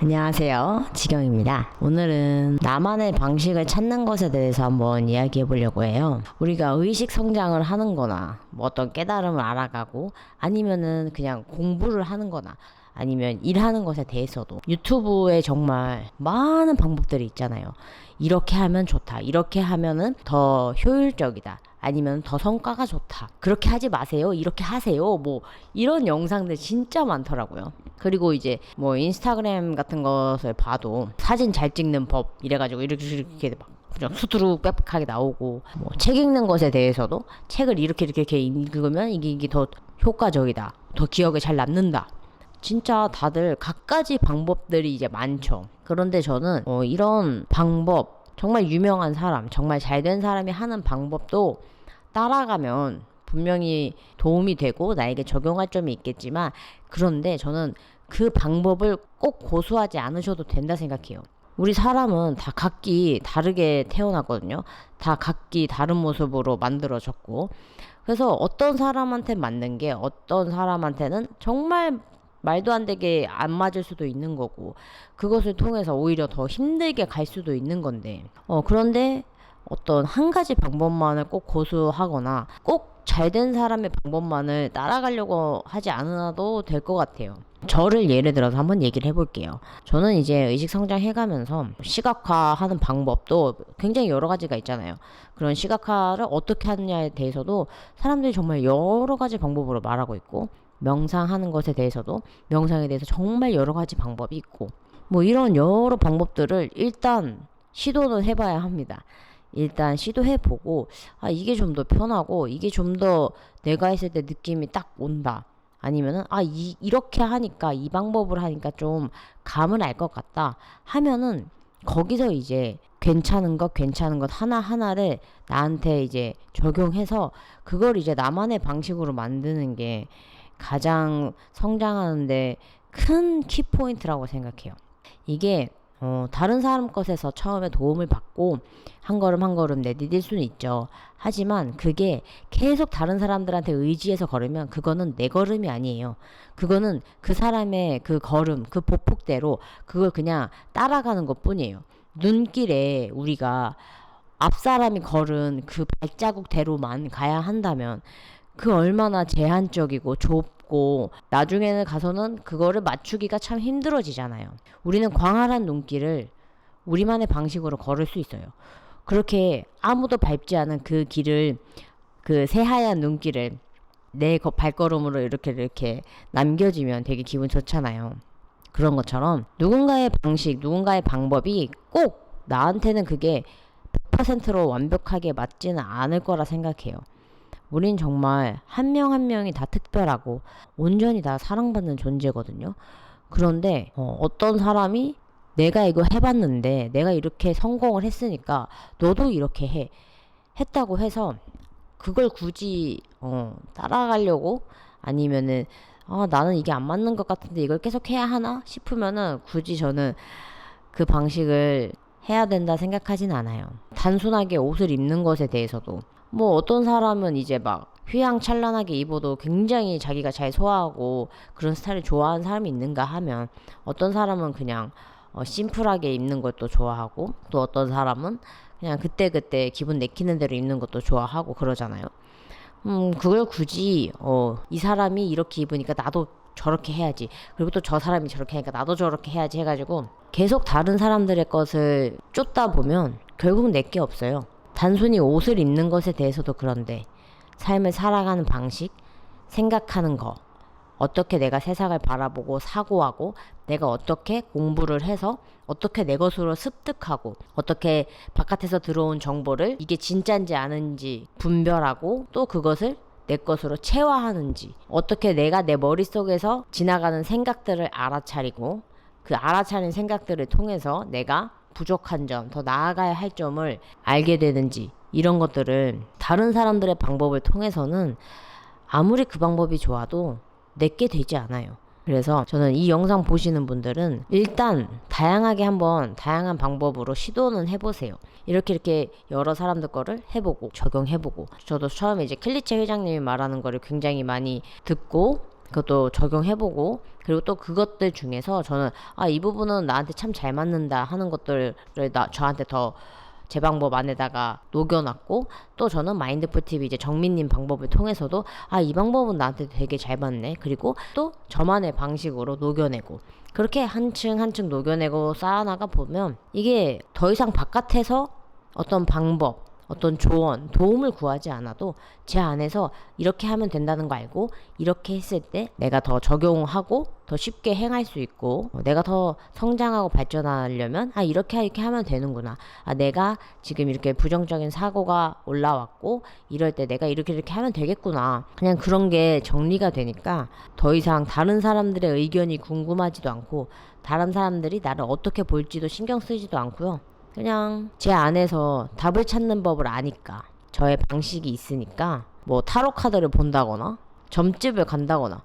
안녕하세요. 지경입니다. 오늘은 나만의 방식을 찾는 것에 대해서 한번 이야기해 보려고 해요. 우리가 의식 성장을 하는 거나 뭐 어떤 깨달음을 알아가고 아니면은 그냥 공부를 하는 거나 아니면 일하는 것에 대해서도 유튜브에 정말 많은 방법들이 있잖아요. 이렇게 하면 좋다. 이렇게 하면은 더 효율적이다. 아니면 더 성과가 좋다. 그렇게 하지 마세요. 이렇게 하세요. 뭐 이런 영상들 진짜 많더라고요. 그리고 이제 뭐 인스타그램 같은 것을 봐도 사진 잘 찍는 법 이래가지고 이렇게 막 그냥 수두룩 빽빽하게 나오고, 뭐 책 읽는 것에 대해서도 책을 이렇게 읽으면 이게 더 효과적이다. 더 기억에 잘 남는다. 진짜 다들 갖가지 방법들이 이제 많죠. 그런데 저는 이런 방법, 정말 유명한 사람, 정말 잘 된 사람이 하는 방법도 따라가면 분명히 도움이 되고 나에게 적용할 점이 있겠지만, 그런데 저는 그 방법을 꼭 고수하지 않으셔도 된다 생각해요. 우리 사람은 다 각기 다르게 태어났거든요. 다 각기 다른 모습으로 만들어졌고, 그래서 어떤 사람한테 맞는 게 어떤 사람한테는 정말 말도 안 되게 안 맞을 수도 있는 거고, 그것을 통해서 오히려 더 힘들게 갈 수도 있는 건데, 그런데 어떤 한 가지 방법만을 꼭 고수하거나 꼭 잘된 사람의 방법만을 따라가려고 하지 않아도 될 것 같아요. 저를 예를 들어서 한번 얘기를 해볼게요. 저는 이제 의식 성장 해가면서 시각화하는 방법도 굉장히 여러 가지가 있잖아요. 그런 시각화를 어떻게 하느냐에 대해서도 사람들이 정말 여러 가지 방법으로 말하고 있고, 명상하는 것에 대해서도 명상에 대해서 정말 여러 가지 방법이 있고, 뭐 이런 여러 방법들을 일단 시도는 해봐야 합니다. 일단 시도해보고, 이게 좀 더 편하고 이게 좀 더 내가 했을 때 느낌이 딱 온다, 아니면은 이렇게 하니까, 이 방법을 하니까 좀 감을 알 것 같다 하면은, 거기서 이제 괜찮은 것 하나하나를 나한테 이제 적용해서 그걸 이제 나만의 방식으로 만드는 게 가장 성장하는데 큰 키포인트라고 생각해요. 이게 다른 사람 것에서 처음에 도움을 받고 한 걸음 한 걸음 내디딜 수는 있죠. 하지만 그게 계속 다른 사람들한테 의지해서 걸으면 그거는 내 걸음이 아니에요. 그거는 그 사람의 그 걸음, 그 보폭대로 그걸 그냥 따라가는 것 뿐이에요. 눈길에 우리가 앞 사람이 걸은 그 발자국대로만 가야 한다면 그 얼마나 제한적이고 좁고, 나중에는 가서는 그거를 맞추기가 참 힘들어지잖아요. 우리는 광활한 눈길을 우리만의 방식으로 걸을 수 있어요. 그렇게 아무도 밟지 않은 그 길을, 그 새하얀 눈길을 내 발걸음으로 이렇게 남겨지면 되게 기분 좋잖아요. 그런 것처럼 누군가의 방식, 누군가의 방법이 꼭 나한테는 그게 100%로 완벽하게 맞지는 않을 거라 생각해요. 우린 정말 한 명 한 명이 다 특별하고 온전히 다 사랑받는 존재거든요. 그런데 어떤 사람이 내가 이거 해봤는데 내가 이렇게 성공을 했으니까 너도 이렇게 해, 했다고 해서 그걸 굳이 따라가려고, 아니면은 나는 이게 안 맞는 것 같은데 이걸 계속 해야 하나 싶으면은 굳이 저는 그 방식을 해야 된다 생각하진 않아요. 단순하게 옷을 입는 것에 대해서도 뭐 어떤 사람은 이제 막 휘황찬란하게 입어도 굉장히 자기가 잘 소화하고 그런 스타일을 좋아하는 사람이 있는가 하면, 어떤 사람은 그냥 심플하게 입는 것도 좋아하고, 또 어떤 사람은 그냥 그때그때 기분 내키는 대로 입는 것도 좋아하고 그러잖아요. 그걸 굳이 이 사람이 이렇게 입으니까 나도 저렇게 해야지, 그리고 또 저 사람이 저렇게 하니까 나도 저렇게 해야지 해가지고 계속 다른 사람들의 것을 쫓다 보면 결국 내게 없어요. 단순히 옷을 입는 것에 대해서도 그런데 삶을 살아가는 방식, 생각하는 거, 어떻게 내가 세상을 바라보고 사고하고, 내가 어떻게 공부를 해서 어떻게 내 것으로 습득하고, 어떻게 바깥에서 들어온 정보를 이게 진짜인지 아닌지 분별하고, 또 그것을 내 것으로 체화하는지, 어떻게 내가 내 머릿속에서 지나가는 생각들을 알아차리고, 그 알아차린 생각들을 통해서 내가 부족한 점, 더 나아가야 할 점을 알게 되는지, 이런 것들을 다른 사람들의 방법을 통해서는 아무리 그 방법이 좋아도 내게 되지 않아요. 그래서 저는 이 영상 보시는 분들은 일단 다양하게 한번 다양한 방법으로 시도는 해보세요. 이렇게 여러 사람들 거를 해보고 적용해보고, 저도 처음에 이제 클리체 회장님이 말하는 거를 굉장히 많이 듣고 그것도 적용해보고 그리고 또 그것들 중에서 저는 이 부분은 나한테 참 잘 맞는다 하는 것들을 저한테 더 제 방법 안에다가 녹여놨고, 또 저는 마인드풀 TV 이제 정민님 방법을 통해서도 이 방법은 나한테 되게 잘 맞네. 그리고 또 저만의 방식으로 녹여내고, 그렇게 한층 한층 녹여내고 쌓아나가 보면 이게 더 이상 바깥에서 어떤 방법, 어떤 조언, 도움을 구하지 않아도 제 안에서 이렇게 하면 된다는 거 알고, 이렇게 했을 때 내가 더 적용하고 더 쉽게 행할 수 있고, 내가 더 성장하고 발전하려면 이렇게 하면 되는구나. 내가 지금 이렇게 부정적인 사고가 올라왔고 이럴 때 내가 이렇게 하면 되겠구나. 그냥 그런 게 정리가 되니까 더 이상 다른 사람들의 의견이 궁금하지도 않고, 다른 사람들이 나를 어떻게 볼지도 신경 쓰지도 않고요. 그냥 제 안에서 답을 찾는 법을 아니까, 저의 방식이 있으니까, 뭐 타로 카드를 본다거나 점집을 간다거나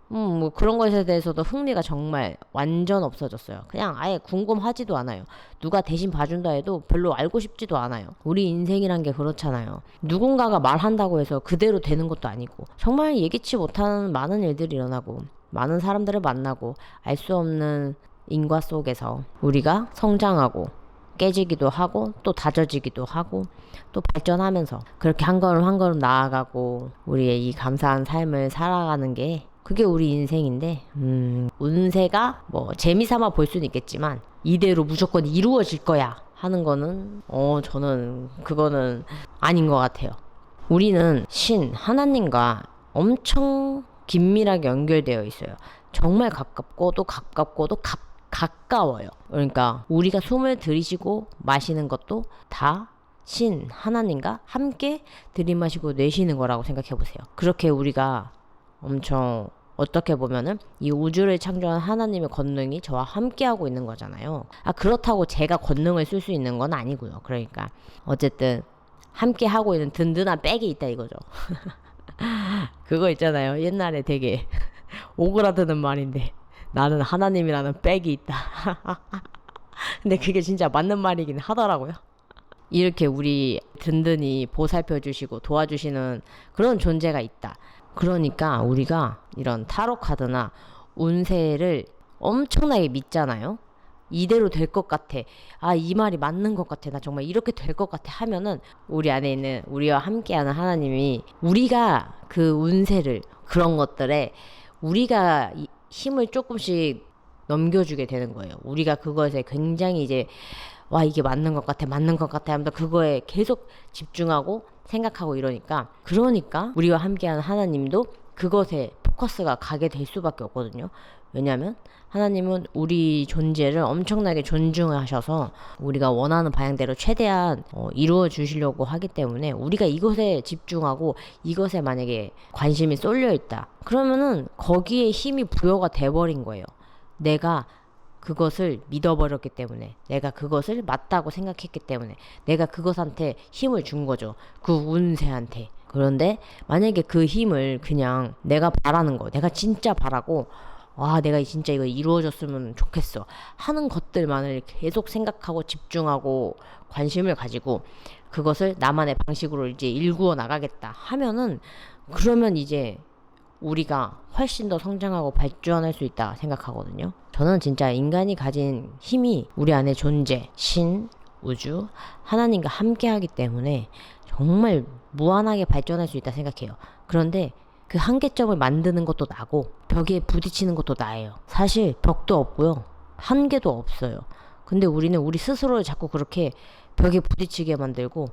뭐 그런 것에 대해서도 흥미가 정말 완전 없어졌어요. 그냥 아예 궁금하지도 않아요. 누가 대신 봐준다 해도 별로 알고 싶지도 않아요. 우리 인생이란 게 그렇잖아요. 누군가가 말한다고 해서 그대로 되는 것도 아니고, 정말 예기치 못하는 많은 일들이 일어나고, 많은 사람들을 만나고, 알 수 없는 인과 속에서 우리가 성장하고 깨지기도 하고 또 다져지기도 하고 또 발전하면서 그렇게 한 걸음 한 걸음 나아가고 우리의 이 감사한 삶을 살아가는 게, 그게 우리 인생인데, 운세가 뭐 재미삼아 볼 수는 있겠지만 이대로 무조건 이루어질 거야 하는 거는 저는 그거는 아닌 것 같아요. 우리는 신 하나님과 엄청 긴밀하게 연결되어 있어요. 정말 가깝고 또 가까워요. 그러니까 우리가 숨을 들이쉬고 마시는 것도 다 신 하나님과 함께 들이마시고 내쉬는 거라고 생각해 보세요. 그렇게 우리가 엄청, 어떻게 보면은 이 우주를 창조한 하나님의 권능이 저와 함께 하고 있는 거잖아요. 그렇다고 제가 권능을 쓸 수 있는 건 아니고요. 그러니까 어쨌든 함께 하고 있는 든든한 백이 있다 이거죠. 그거 있잖아요. 옛날에 되게 오그라드는 말인데, 나는 하나님이라는 백이 있다. 근데 그게 진짜 맞는 말이긴 하더라고요. 이렇게 우리 든든히 보살펴 주시고 도와주시는 그런 존재가 있다. 그러니까 우리가 이런 타로 카드나 운세를 엄청나게 믿잖아요. 이대로 될 것 같아. 이 말이 맞는 것 같아. 나 정말 이렇게 될 것 같아 하면은, 우리 안에 있는 우리와 함께하는 하나님이 우리가 그 운세를, 그런 것들에 우리가 힘을 조금씩 넘겨주게 되는 거예요. 우리가 그것에 굉장히 이제 이게 맞는 것 같아 하면서 그거에 계속 집중하고 생각하고 이러니까, 그러니까 우리와 함께하는 하나님도 그것에 포커스가 가게 될 수밖에 없거든요. 왜냐하면 하나님은 우리 존재를 엄청나게 존중하셔서 우리가 원하는 방향대로 최대한 이루어 주시려고 하기 때문에, 우리가 이것에 집중하고 이것에 만약에 관심이 쏠려 있다 그러면은 거기에 힘이 부여가 돼버린 거예요. 내가 그것을 믿어버렸기 때문에, 내가 그것을 맞다고 생각했기 때문에 내가 그것한테 힘을 준 거죠. 그 운세한테. 그런데 만약에 그 힘을 그냥 내가 바라는 거, 내가 진짜 바라고 내가 진짜 이거 이루어졌으면 좋겠어 하는 것들만을 계속 생각하고 집중하고 관심을 가지고 그것을 나만의 방식으로 이제 일구어 나가겠다 하면은, 그러면 이제 우리가 훨씬 더 성장하고 발전할 수 있다 생각하거든요. 저는 진짜 인간이 가진 힘이 우리 안에 존재, 신, 우주, 하나님과 함께 하기 때문에 정말 무한하게 발전할 수 있다 생각해요. 그런데 그 한계점을 만드는 것도 나고 벽에 부딪히는 것도 나예요. 사실 벽도 없고요, 한계도 없어요. 근데 우리는 우리 스스로를 자꾸 그렇게 벽에 부딪히게 만들고,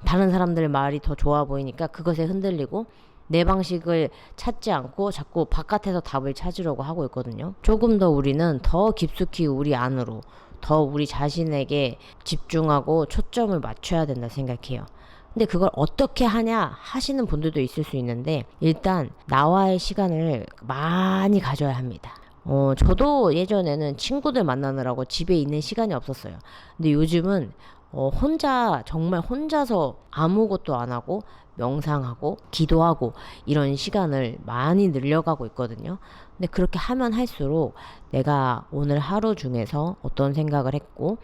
다른 사람들의 말이 더 좋아 보이니까 그것에 흔들리고 내 방식을 찾지 않고 자꾸 바깥에서 답을 찾으려고 하고 있거든요. 조금 더 우리는 더 깊숙이 우리 안으로, 더 우리 자신에게 집중하고 초점을 맞춰야 된다 생각해요. 근데 그걸 어떻게 하냐 하시는 분들도 있을 수 있는데, 일단 나와의 시간을 많이 가져야 합니다. 저도 예전에는 친구들 만나느라고 집에 있는 시간이 없었어요. 근데 요즘은 정말 혼자서 아무것도 안 하고 명상하고 기도하고 이런 시간을 많이 늘려가고 있거든요. 근데 그렇게 하면 할수록 내가 오늘 하루 중에서 어떤 생각을 했고,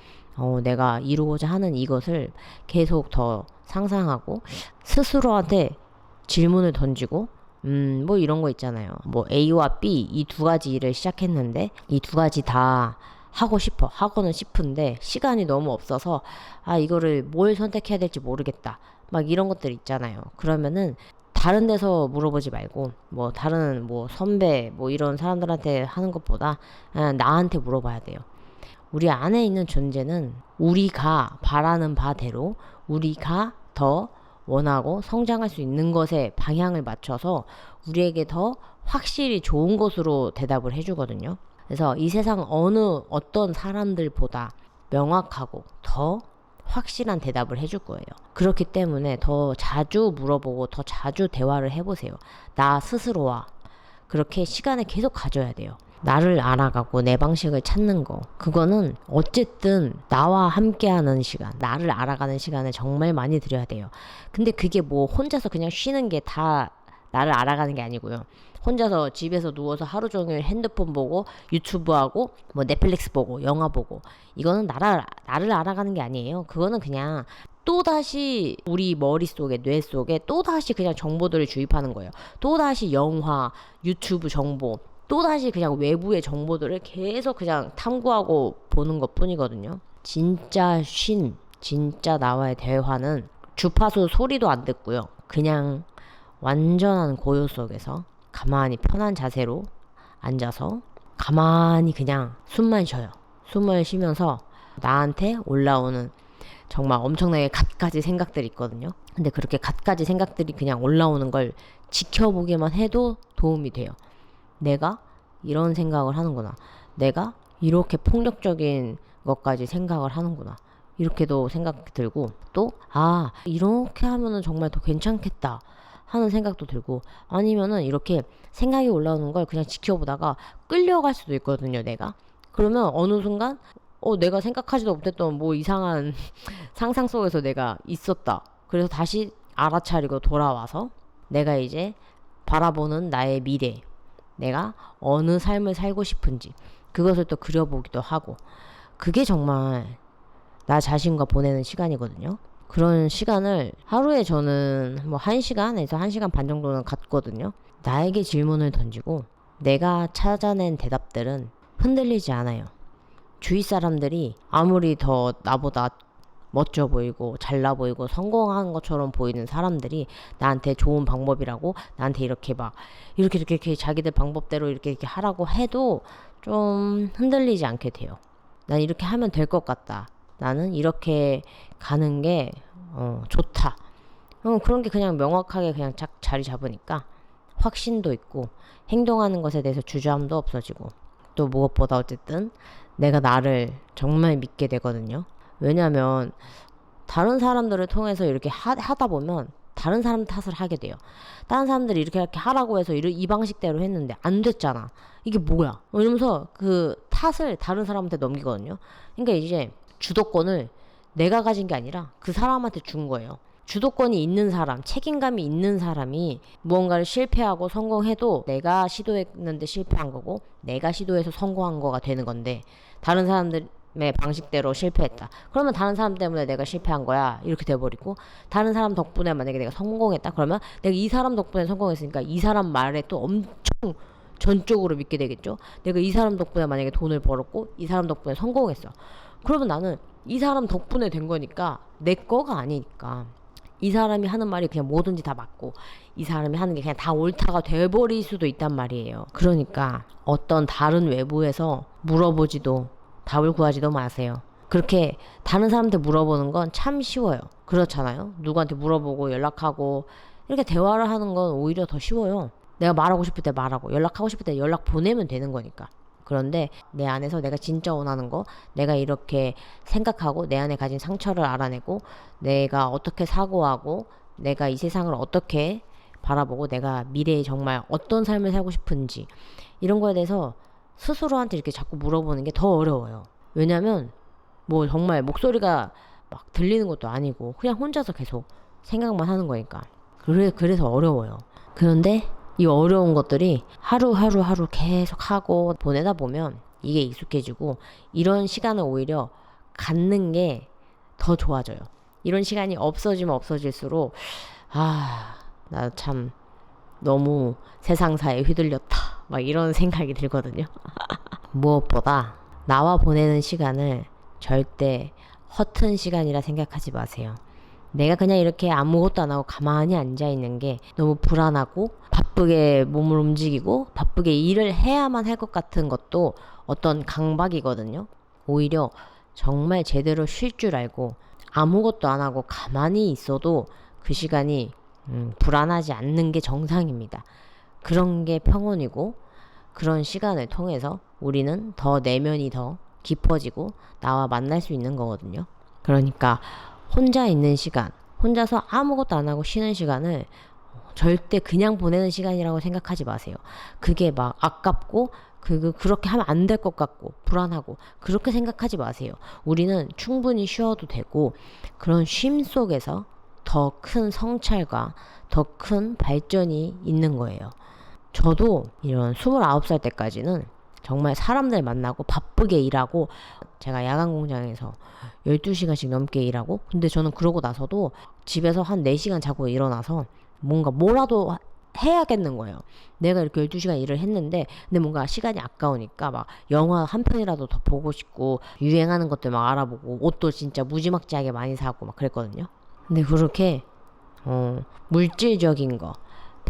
내가 이루고자 하는 이것을 계속 더 상상하고 스스로한테 질문을 던지고 뭐 이런 거 있잖아요. 뭐 A와 B 이 두 가지 일을 시작했는데 이 두 가지 다 하고는 싶은데 시간이 너무 없어서 이거를 뭘 선택해야 될지 모르겠다. 막 이런 것들 있잖아요. 그러면은 다른 데서 물어보지 말고 뭐 다른 뭐 선배 뭐 이런 사람들한테 하는 것보다 그냥 나한테 물어봐야 돼요. 우리 안에 있는 존재는 우리가 바라는 바대로 우리가 더 원하고 성장할 수 있는 것에 방향을 맞춰서 우리에게 더 확실히 좋은 것으로 대답을 해주거든요. 그래서 이 세상 어떤 사람들보다 명확하고 더 확실한 대답을 해줄 거예요. 그렇기 때문에 더 자주 물어보고 더 자주 대화를 해보세요. 나 스스로와 그렇게 시간을 계속 가져야 돼요. 나를 알아가고 내 방식을 찾는 거. 그거는 어쨌든 나와 함께하는 시간, 나를 알아가는 시간을 정말 많이 들여야 돼요. 근데 그게 뭐 혼자서 그냥 쉬는 게 다 나를 알아가는 게 아니고요. 혼자서 집에서 누워서 하루 종일 핸드폰 보고 유튜브 하고 뭐 넷플릭스 보고 영화 보고 이거는 나를 알아가는 게 아니에요. 그거는 그냥 또다시 우리 머릿속에 뇌 속에 또다시 그냥 정보들을 주입하는 거예요. 또다시 영화, 유튜브 정보 또다시 그냥 외부의 정보들을 계속 그냥 탐구하고 보는 것 뿐이거든요. 진짜 나와의 대화는 주파수 소리도 안 듣고요. 그냥 완전한 고요 속에서 가만히 편한 자세로 앉아서 가만히 그냥 숨만 쉬어요. 숨을 쉬면서 나한테 올라오는 정말 엄청나게 갖가지 생각들이 있거든요. 근데 그렇게 갖가지 생각들이 그냥 올라오는 걸 지켜보기만 해도 도움이 돼요. 내가 이런 생각을 하는구나. 내가 이렇게 폭력적인 것까지 생각을 하는구나. 이렇게도 생각이 들고 또 이렇게 하면은 정말 더 괜찮겠다 하는 생각도 들고 아니면은 이렇게 생각이 올라오는 걸 그냥 지켜보다가 끌려갈 수도 있거든요. 내가 그러면 어느 순간 내가 생각하지도 못했던 뭐 이상한 상상 속에서 내가 있었다. 그래서 다시 알아차리고 돌아와서 내가 이제 바라보는 나의 미래, 내가 어느 삶을 살고 싶은지 그것을 또 그려보기도 하고 그게 정말 나 자신과 보내는 시간이거든요. 그런 시간을 하루에 저는 뭐 1시간에서 1시간 반 정도는 갖거든요. 나에게 질문을 던지고 내가 찾아낸 대답들은 흔들리지 않아요. 주위 사람들이 아무리 더 나보다 멋져 보이고 잘나 보이고 성공한 것처럼 보이는 사람들이 나한테 좋은 방법이라고 나한테 이렇게 자기들 방법대로 이렇게 하라고 해도 좀 흔들리지 않게 돼요. 난 이렇게 하면 될 것 같다. 나는 이렇게 가는 게 좋다. 그런 게 그냥 명확하게 그냥 자리 잡으니까 확신도 있고 행동하는 것에 대해서 주저함도 없어지고 또 무엇보다 어쨌든 내가 나를 정말 믿게 되거든요. 왜냐면 다른 사람들을 통해서 이렇게 하다 보면 다른 사람 탓을 하게 돼요. 다른 사람들이 이렇게 하라고 해서 이 방식대로 했는데 안 됐잖아. 이게 뭐야? 이러면서 그 탓을 다른 사람한테 넘기거든요. 그러니까 이제 주도권을 내가 가진 게 아니라 그 사람한테 준 거예요. 주도권이 있는 사람, 책임감이 있는 사람이 무언가를 실패하고 성공해도 내가 시도했는데 실패한 거고 내가 시도해서 성공한 거가 되는 건데 다른 사람들의 방식대로 실패했다. 그러면 다른 사람 때문에 내가 실패한 거야. 이렇게 돼버리고 다른 사람 덕분에 만약에 내가 성공했다. 그러면 내가 이 사람 덕분에 성공했으니까 이 사람 말에 또 엄청 전적으로 믿게 되겠죠. 내가 이 사람 덕분에 만약에 돈을 벌었고 이 사람 덕분에 성공했어. 그러면 나는 이 사람 덕분에 된 거니까 내 거가 아니니까 이 사람이 하는 말이 그냥 뭐든지 다 맞고 이 사람이 하는 게 그냥 다 옳다가 돼버릴 수도 있단 말이에요. 그러니까 어떤 다른 외부에서 물어보지도 답을 구하지도 마세요. 그렇게 다른 사람한테 물어보는 건 참 쉬워요. 그렇잖아요. 누구한테 물어보고 연락하고 이렇게 대화를 하는 건 오히려 더 쉬워요. 내가 말하고 싶을 때 말하고 연락하고 싶을 때 연락 보내면 되는 거니까. 그런데 내 안에서 내가 진짜 원하는 거, 내가 이렇게 생각하고 내 안에 가진 상처를 알아내고 내가 어떻게 사고하고 내가 이 세상을 어떻게 바라보고 내가 미래에 정말 어떤 삶을 살고 싶은지 이런 거에 대해서 스스로한테 이렇게 자꾸 물어보는 게 더 어려워요. 왜냐면 뭐 정말 목소리가 막 들리는 것도 아니고 그냥 혼자서 계속 생각만 하는 거니까. 그래서 어려워요. 그런데 이 어려운 것들이 하루 계속 하고 보내다 보면 이게 익숙해지고 이런 시간을 오히려 갖는 게 더 좋아져요. 이런 시간이 없어지면 없어질수록 나 참 너무 세상사에 휘둘렸다. 막 이런 생각이 들거든요. 무엇보다 나와 보내는 시간을 절대 허튼 시간이라 생각하지 마세요. 내가 그냥 이렇게 아무것도 안 하고 가만히 앉아 있는 게 너무 불안하고 바쁘게 몸을 움직이고 바쁘게 일을 해야만 할 것 같은 것도 어떤 강박이거든요. 오히려 정말 제대로 쉴 줄 알고 아무것도 안 하고 가만히 있어도 그 시간이 불안하지 않는 게 정상입니다. 그런 게 평온이고 그런 시간을 통해서 우리는 더 내면이 더 깊어지고 나와 만날 수 있는 거거든요. 그러니까 혼자 있는 시간, 혼자서 아무것도 안 하고 쉬는 시간을 절대 그냥 보내는 시간이라고 생각하지 마세요. 그게 막 아깝고 그렇게 하면 안 될 것 같고 불안하고 그렇게 생각하지 마세요. 우리는 충분히 쉬어도 되고 그런 쉼 속에서 더 큰 성찰과 더 큰 발전이 있는 거예요. 저도 이런 29살 때까지는 정말 사람들 만나고 바쁘게 일하고 제가 야간 공장에서 12시간씩 넘게 일하고 근데 저는 그러고 나서도 집에서 한 4시간 자고 일어나서 뭔가 뭐라도 해야겠는 거예요. 내가 이렇게 12시간 일을 했는데 근데 뭔가 시간이 아까우니까 막 영화 한 편이라도 더 보고 싶고 유행하는 것들 막 알아보고 옷도 진짜 무지막지하게 많이 사고 막 그랬거든요. 근데 그렇게 물질적인 거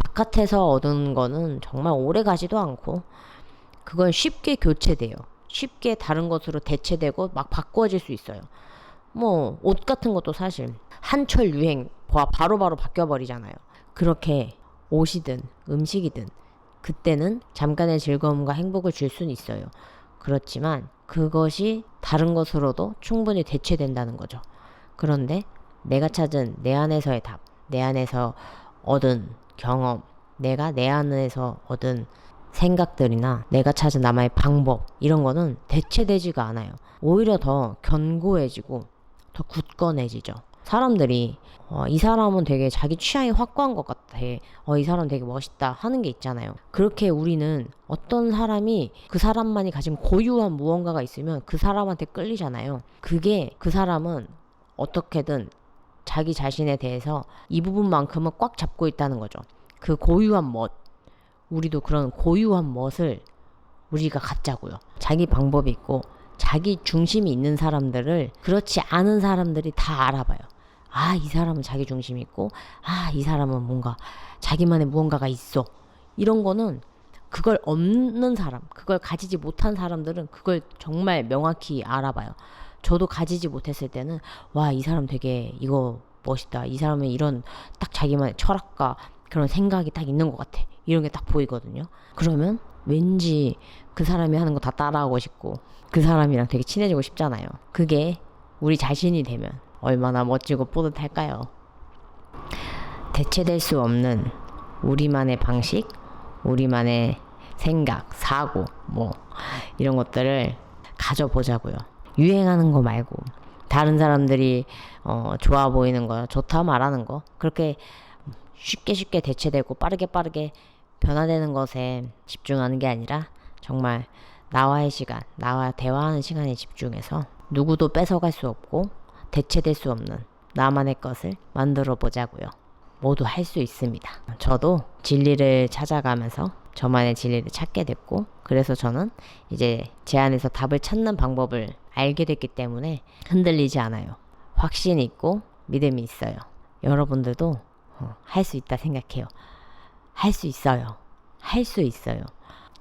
바깥에서 얻은 거는 정말 오래 가지도 않고 그건 쉽게 교체돼요. 쉽게 다른 것으로 대체되고 막 바꿔질 수 있어요. 뭐 옷 같은 것도 사실 한철 유행 바로바로 바뀌어버리잖아요. 그렇게 옷이든 음식이든 그때는 잠깐의 즐거움과 행복을 줄 수는 있어요. 그렇지만 그것이 다른 것으로도 충분히 대체된다는 거죠. 그런데 내가 찾은 내 안에서의 답, 내 안에서 얻은 경험, 내가 내 안에서 얻은 생각들이나 내가 찾은 나만의 방법 이런 거는 대체되지가 않아요. 오히려 더 견고해지고 더 굳건해지죠. 사람들이 이 사람은 되게 자기 취향이 확고한 것 같아. 이 사람 되게 멋있다 하는 게 있잖아요. 그렇게 우리는 어떤 사람이 그 사람만이 가진 고유한 무언가가 있으면 그 사람한테 끌리잖아요. 그게 그 사람은 어떻게든 자기 자신에 대해서 이 부분만큼은 꽉 잡고 있다는 거죠. 그 고유한 멋. 우리도 그런 고유한 멋을 우리가 갖자고요. 자기 방법이 있고 자기 중심이 있는 사람들을 그렇지 않은 사람들이 다 알아봐요. 아, 이 사람은 자기 중심이 있고 아, 이 사람은 뭔가 자기만의 무언가가 있어. 이런 거는 그걸 없는 사람, 그걸 가지지 못한 사람들은 그걸 정말 명확히 알아봐요. 저도 가지지 못했을 때는 와, 이 사람 되게 이거 멋있다. 이 사람은 이런 딱 자기만의 철학과 그런 생각이 딱 있는 것 같아. 이런 게 딱 보이거든요. 그러면 왠지 그 사람이 하는 거 다 따라하고 싶고 그 사람이랑 되게 친해지고 싶잖아요. 그게 우리 자신이 되면 얼마나 멋지고 뿌듯할까요? 대체될 수 없는 우리만의 방식, 우리만의 생각, 사고, 뭐 이런 것들을 가져보자고요. 유행하는 거 말고 다른 사람들이 좋아 보이는 거, 좋다 말하는 거 그렇게 쉽게 대체되고 빠르게 변화되는 것에 집중하는 게 아니라 정말 나와의 시간, 나와 대화하는 시간에 집중해서 누구도 뺏어갈 수 없고 대체될 수 없는 나만의 것을 만들어 보자고요. 모두 할 수 있습니다. 저도 진리를 찾아가면서 저만의 진리를 찾게 됐고 그래서 저는 이제 제 안에서 답을 찾는 방법을 알게 됐기 때문에 흔들리지 않아요. 확신이 있고 믿음이 있어요. 여러분들도 할 수 있다 생각해요. 할 수 있어요. 할 수 있어요.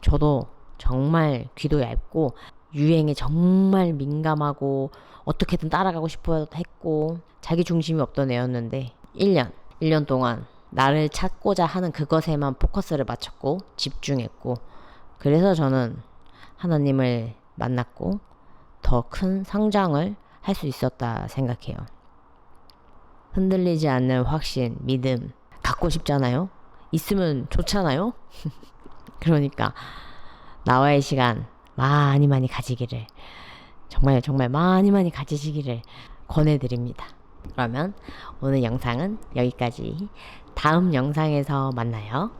저도 정말 귀도 얇고 유행에 정말 민감하고 어떻게든 따라가고 싶어 했고 자기 중심이 없던 애였는데 1년 동안 나를 찾고자 하는 그것에만 포커스를 맞췄고 집중했고 그래서 저는 하나님을 만났고 더 큰 성장을 할 수 있었다 생각해요. 흔들리지 않는 확신, 믿음 갖고 싶잖아요. 있으면 좋잖아요. 그러니까 나와의 시간 많이 가지기를 정말 많이 가지시기를 권해드립니다. 그러면 오늘 영상은 여기까지. 다음 영상에서 만나요.